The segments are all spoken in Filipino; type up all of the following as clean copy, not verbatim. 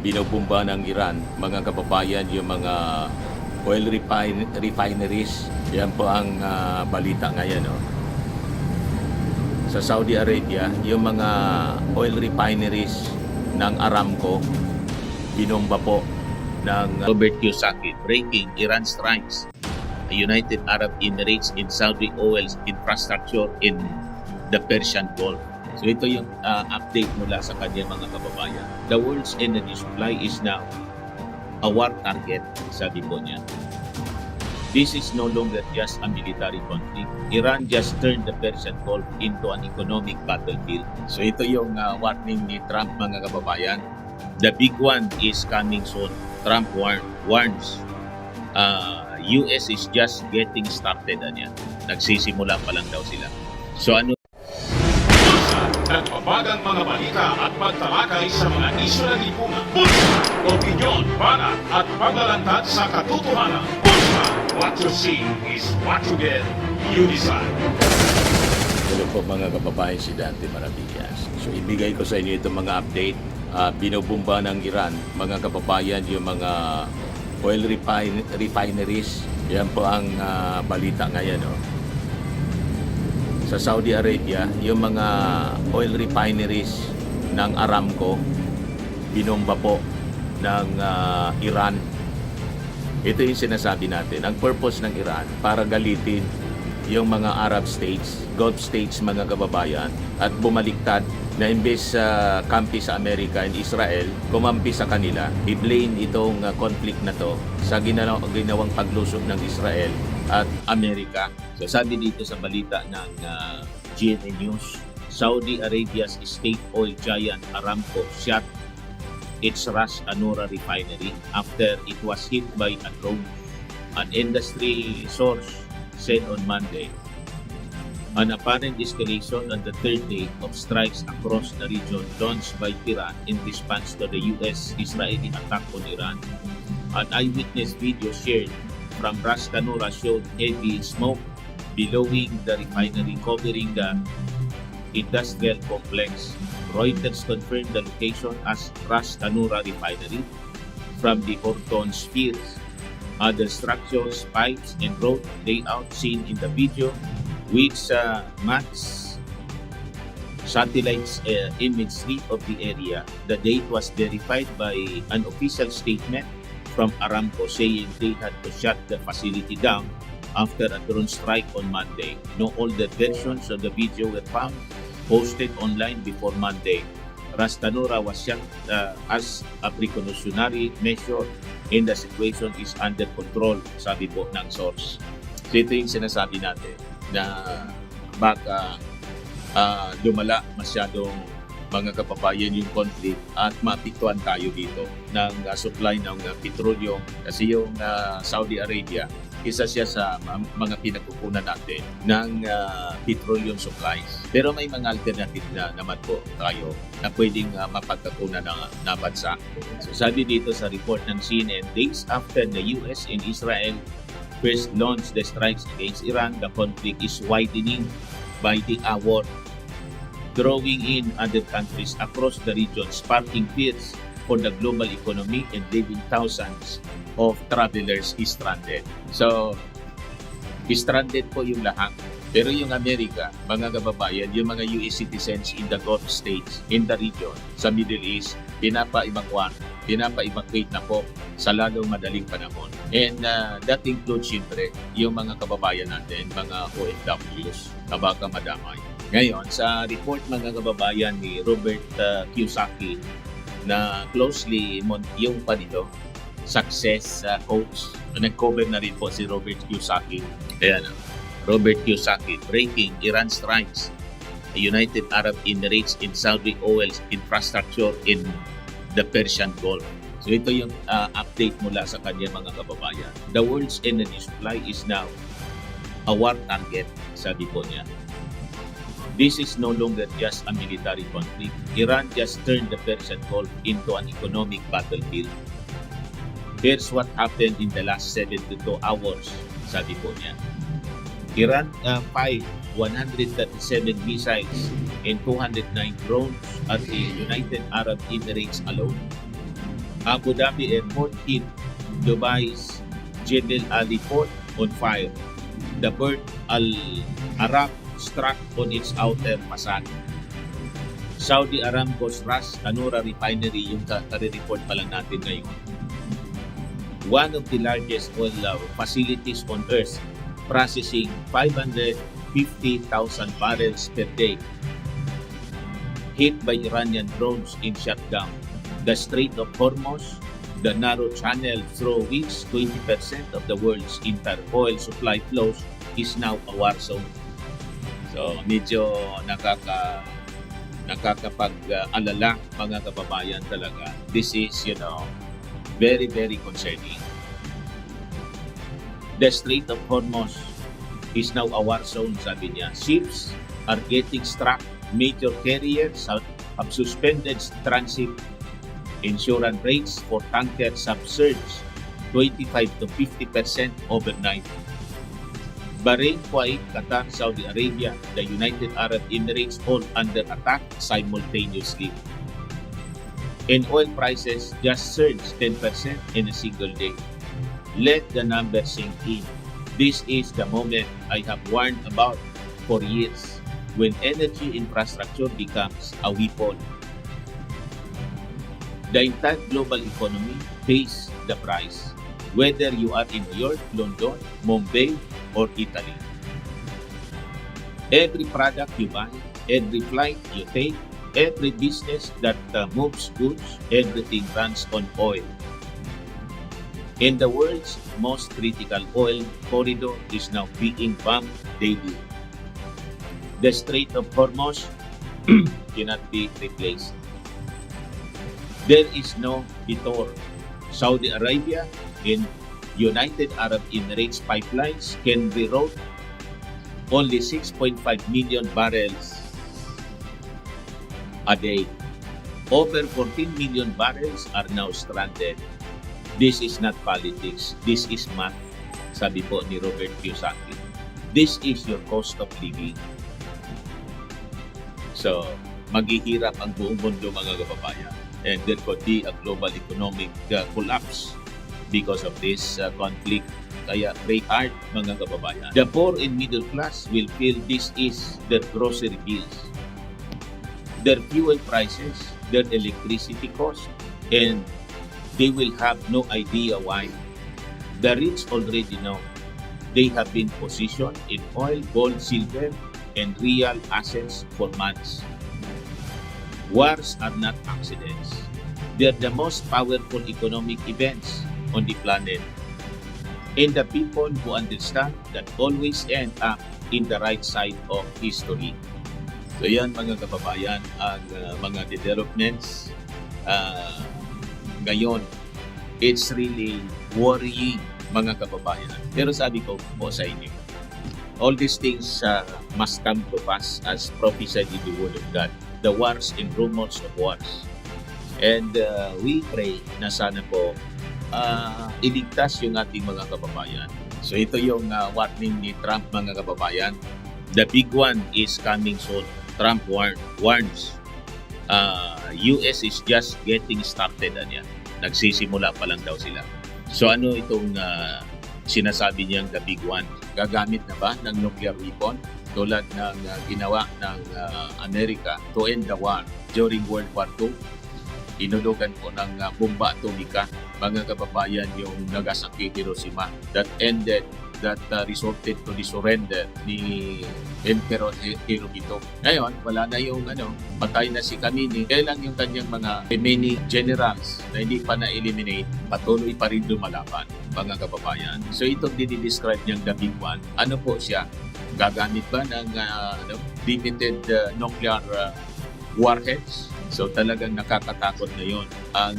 Binobomba ng Iran, mga kababayan, yung mga oil refineries. Yan po ang balita ngayon. No? Sa Saudi Arabia, yung mga oil refineries ng Aramco, binomba po ng Robert Kiyosaki, breaking Iran strikes the United Arab Emirates in Saudi oil infrastructure in the Persian Gulf. So ito yung update mula sa kanya mga kababayan. The world's energy supply is now a war target, sabi po niya. This is no longer just a military conflict. Iran just turned the Persian Gulf into an economic battlefield. So ito yung warning ni Trump mga kababayan. The big one is coming soon. Trump warns US is just getting started. Nagsisimula pa lang daw sila. So ano? Nagbabagang mga balita at pagtalakay sa mga isyu ng lipunan. Bulsa! Opinyon, banat at paglalantad sa katotohanan. Bulsa! What you see is what you get. You decide. Hello po mga kababayan, si Dante Maravillas. So ibigay ko sa inyo itong mga update. Binobomba ng Iran, mga kababayan, yung mga oil refineries. Yan po ang balita ngayon. No? Sa Saudi Arabia, yung mga oil refineries ng Aramco, binomba po ng Iran. Ito yung sinasabi natin. Ang purpose ng Iran para galitin yung mga Arab states, Gulf states mga kababayan, at bumaliktad na imbes sa kampi sa Amerika and Israel, kumampi sa kanila. I-blame itong conflict na to sa ginawang paglusog ng Israel at Amerika. So sabi dito sa balita ng GMA News, Saudi Arabia's state oil giant Aramco shut its Ras Anura refinery after it was hit by a drone. An industry source said on Monday. An apparent escalation on the third day of strikes across the region launched by Iran in response to the US-Israeli attack on Iran. An eyewitness video shared from Ras Tanura showed heavy smoke billowing the refinery covering the industrial complex. Reuters confirmed the location as Ras Tanura refinery from the Horton Spheres. Other structures, pipes, and road layout seen in the video, which match satellites imagery of the area. The date was verified by an official statement from Aramco saying they had to shut the facility down after a drone strike on Monday. No older versions of the video were found posted online before Monday. Ras Tanura was shut as a precautionary measure and the situation is under control, sabi po ng source. So ito yung sinasabi natin na baka lumala masyadong mga kababayan yung conflict at mapiktuan tayo dito ng supply ng petrolyo kasi yung Saudi Arabia, isa siya sa mga pinagkukunan natin ng petroleum supplies. Pero may mga alternative na naman po tayo na pwedeng mapagkakunan na bansa. So sabi dito sa report ng CNN, days after the US and Israel first launched the strikes against Iran, the conflict is widening by the hour, drawing in other countries across the region, sparking fears for the global economy and leaving thousands of travelers stranded. So, stranded po yung lahat. Pero yung Amerika, mga kababayan, yung mga US citizens in the Gulf states, in the region, sa Middle East, pinapa-evacuate na po sa lalong madaling panahon. And that includes siyempre yung mga kababayan natin, mga OFWs, na baka madamay. Ngayon, sa report mga kababayan ni Robert Kiyosaki na closely yung panito, success coach, nag-cover na rin po si Robert Kiyosaki. Ayan, Robert Kiyosaki, breaking Iran strikes the United Arab Emirates in Saudi oil infrastructure in the Persian Gulf. So ito yung update mula sa kanya mga kababayan. The world's energy supply is now a war target, sabi po niya. This is no longer just a military conflict. Iran just turned the Persian Gulf into an economic battlefield. Here's what happened in the last 72 hours, sabi po niya. Iran fired 137 missiles and 209 drones at the United Arab Emirates alone. Abu Dhabi Airport hit Dubai's Jebel Ali Port on fire. The Burj Al Arab struck on its outer facade. Saudi Aramco's Ras Tanura Refinery, yung kare-report pa lang natin ngayon. One of the largest oil facilities on earth, processing 550,000 barrels per day, hit by Iranian drones in shutdown. The Strait of Hormuz, the narrow channel through which 20% of the world's entire oil supply flows, is now a war zone. So medyo nakakapag-alala mga kababayan talaga. This is, very, very concerning. The Strait of Hormuz is now a war zone, sabi niya. Ships are getting struck. Major carriers have suspended transit. Insurance rates for tankers have surged 25 to 50% overnight. Bahrain, Kuwait, Qatar, Saudi Arabia, the United Arab Emirates all under attack simultaneously. And oil prices just surged 10% in a single day. Let the numbers sink in. This is the moment I have warned about for years, when energy infrastructure becomes a weapon. The entire global economy pays the price, whether you are in New York, London, Mumbai, or Italy. Every product you buy, every flight you take, every business that moves goods, everything runs on oil. And the world's most critical oil corridor is now being bombed daily. The Strait of Hormuz cannot be replaced. There is no detour. Saudi Arabia and United Arab Emirates pipelines can reroute only 6.5 million barrels a day. Over 14 million barrels are now stranded. This is not politics. This is math, sabi po ni Robert Kiyosaki. This is your cost of living. So, maghihirap ang buong mundo mga kababayan. And there could be a global economic collapse because of this conflict. Kaya pray hard mga kababayan. The poor and middle class will feel this is their grocery bills, their fuel prices, their electricity cost, and they will have no idea why. The rich already know. They have been positioned in oil, gold, silver, and real assets for months. Wars are not accidents. They're the most powerful economic events on the planet. And the people who understand that always end up in the right side of history. So yan mga kababayan, ang mga developments ngayon. It's really worrying mga kababayan. Pero sabi ko po sa inyo, all these things must come to pass as prophesied in the Word of God. The wars and rumors of wars. And we pray na sana po iligtas yung ating mga kababayan. So ito yung warning ni Trump mga kababayan. The big one is coming soon. Trump warns. US is just getting started yan. Nagsisimula pa lang daw sila. So ano itong sinasabi niyang the big one? Gagamit na ba ng nuclear weapon? Tulad ng ginawa ng Amerika to end the war during World War II. Inulugan po ng bomba atomika mga kababayan yung Nagasaki, Hiroshima that resulted to the surrender ni Emperor Hirohito. Ngayon, wala na yung patay na si Kamini. Kaya lang yung kanyang mga remaining generals na hindi pa na-eliminate, patuloy pa rin lumalaban mga kababayan. So itong dinidescribe niyang the big one, ano po siya? Gagamit ba ng limited nuclear warheads? So talagang nakakatakot ngayon ang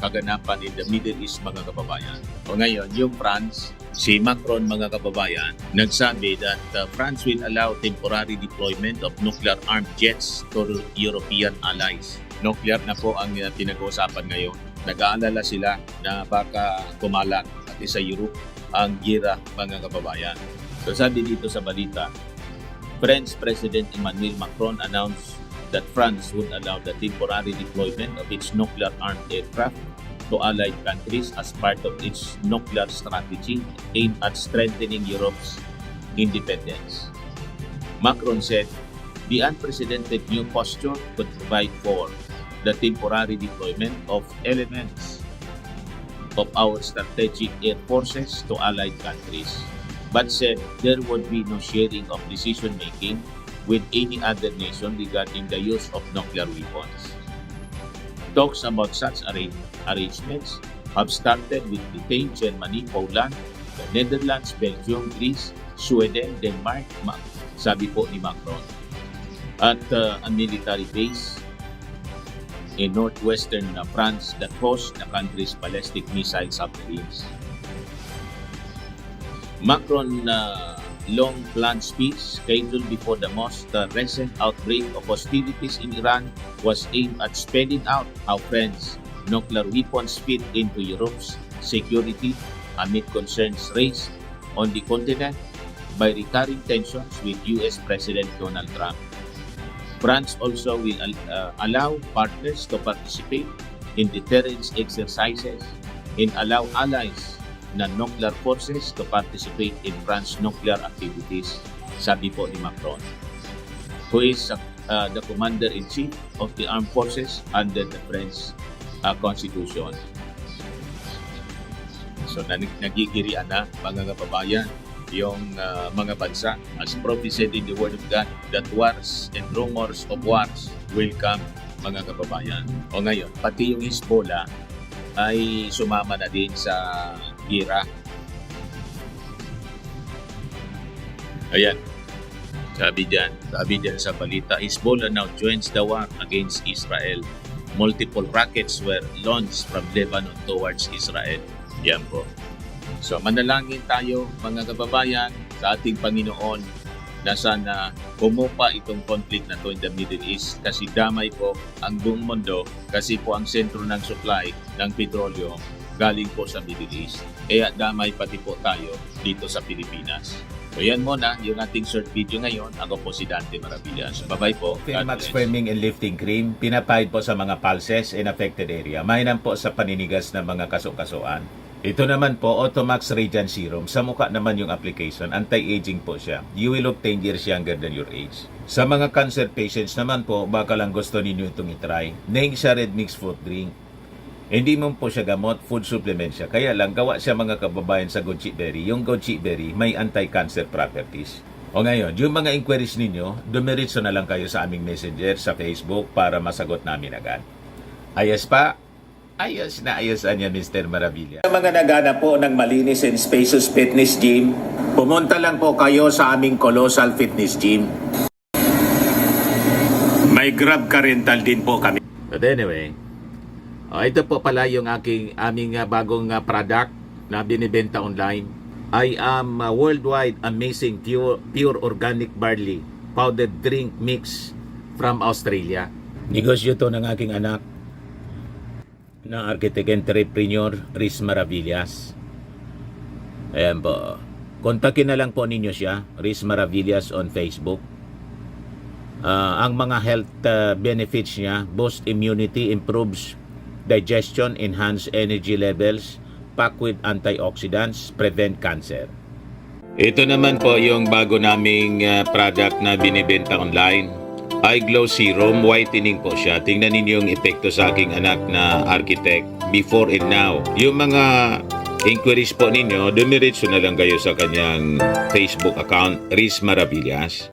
kaganapan in the Middle East mga kababayan. O ngayon, yung France, si Macron mga kababayan, nagsabi that France will allow temporary deployment of nuclear-armed jets to European allies. Nuclear na po ang pinag-uusapan ngayon. Nag-aalala sila na baka kumalat pati sa Europe ang gira mga kababayan. So sabi dito sa balita, French President Emmanuel Macron announced that France would allow the temporary deployment of its nuclear-armed aircraft to allied countries as part of its nuclear strategy aimed at strengthening Europe's independence. Macron said the unprecedented new posture could provide for the temporary deployment of elements of our strategic air forces to allied countries, but said there would be no sharing of decision-making with any other nation regarding the use of nuclear weapons. Talks about such arrangements have started with Britain, Germany, Poland, the Netherlands, Belgium, Greece, Sweden, Denmark, sabi po ni Macron, at a military base in northwestern France that hosts the country's ballistic missile submarines. Macron long-planned speech scheduled before the most recent outbreak of hostilities in Iran was aimed at spelling out how France's nuclear weapons fit into Europe's security amid concerns raised on the continent by recurring tensions with U.S. President Donald Trump. France also will allow partners to participate in deterrence exercises and allow allies na nuclear forces to participate in France's nuclear activities, sabi po ni Macron, who is the commander-in-chief of the armed forces under the French constitution. So nagigirian na mga kababayan yung mga bansa, as prophesied in the Word of God, that wars and rumors of wars will come, mga kababayan. O ngayon, pati yung Hezbollah ay sumama na din sa gira. Ayan, sabi dyan sa balita, Hezbollah now joins the war against Israel. Multiple rockets were launched from Lebanon towards Israel. Yan po. So manalangin tayo mga kababayan sa ating Panginoon na sana kumupa itong conflict na to in the Middle East, kasi damay po ang buong mundo, kasi po ang sentro ng supply ng petrolyo galing po sa Middle East. Kaya damay pati po tayo dito sa Pilipinas. So yan muna yung ating short video ngayon. Ako po si Dante Maravillas. Bye-bye po. Max Firming and Lifting Cream, pinapahid po sa mga pulses in affected area. Mainam po sa paninigas ng mga kasukasuan. Ito naman po, Automax Radiant Serum. Sa mukha naman yung application, anti-aging po siya. You will look 10 years younger than your age. Sa mga cancer patients naman po, baka lang gusto ninyo itong itry. Neng siya red mix fruit drink. Hindi mo po siya gamot, food supplement siya. Kaya lang, gawa siya mga kababayan sa goji berry. Yung goji berry, may anti-cancer properties. O ngayon, yung mga inquiries ninyo, dumiritso na lang kayo sa aming messenger sa Facebook para masagot namin agad. Ayos pa? Ayos na ayosan niya, Mr. Maravilla. Sa mga naghanap po ng malinis and spacious fitness gym, pumunta lang po kayo sa aming Colossal Fitness Gym. May Grab car rental din po kami. But anyway, ito po pala yung aming bagong product na binibenta online. I am worldwide amazing pure organic barley powdered drink mix from Australia. Negosyo to ng aking anak na architect entrepreneur Riz Maravillas. Ayan po. Kontakin na lang po ninyo siya, Riz Maravillas on Facebook. Ang mga health benefits niya, boost immunity, improves digestion, enhance energy levels, packed with antioxidants, prevent cancer. Ito naman po yung bago naming product na binibenta online. Eye Glow Serum, whitening po siya. Tingnan ninyo yung epekto sa aking anak na architect before and now. Yung mga inquiries po ninyo, dumiretso na lang kayo sa kanyang Facebook account, Riz Maravillas.